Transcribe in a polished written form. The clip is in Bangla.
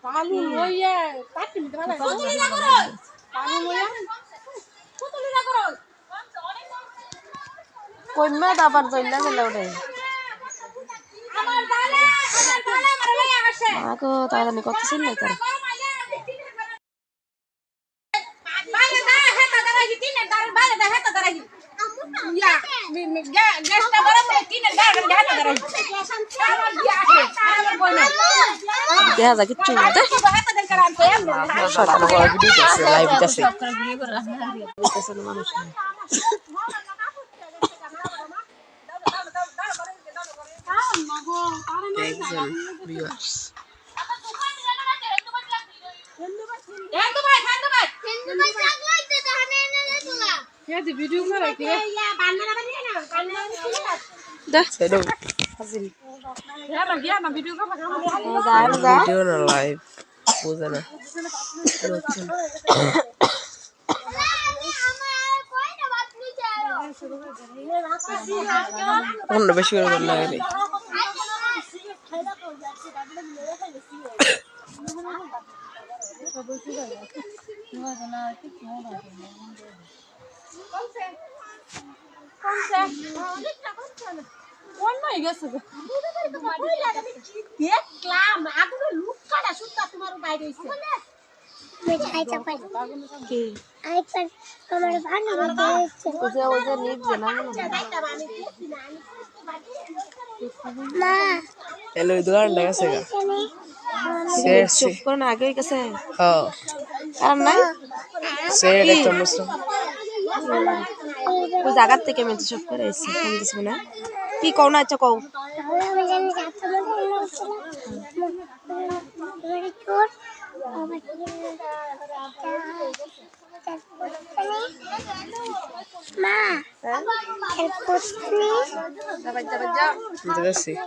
পালু লইয়া কাটি নিতে পারে পালু লইয়া কইমা দাবার জইলা গেলা ওরে আগো তাড়াতাড়ি কত ছিল না তার দেখা যায় কিচ্ছু সকালে বড় ভিডিও করছে লাইভ আছে মানুষ একজন ভিউয়ার্স ভিডিও করে কি দেখ সেডো হাসিল ভিডিও না লাইভ বুঝে না অন্য বেশি করে লাগে Hello, itu kan ada sih kak? Chef kan agak ikut sih. Oh. Karena? Saya ketemu tuh. Aku jagat tuh kemen tuh chef kan sih, kan di sana. Ki kau na aja kau. Ma, help us please. Dapat. Terus sih.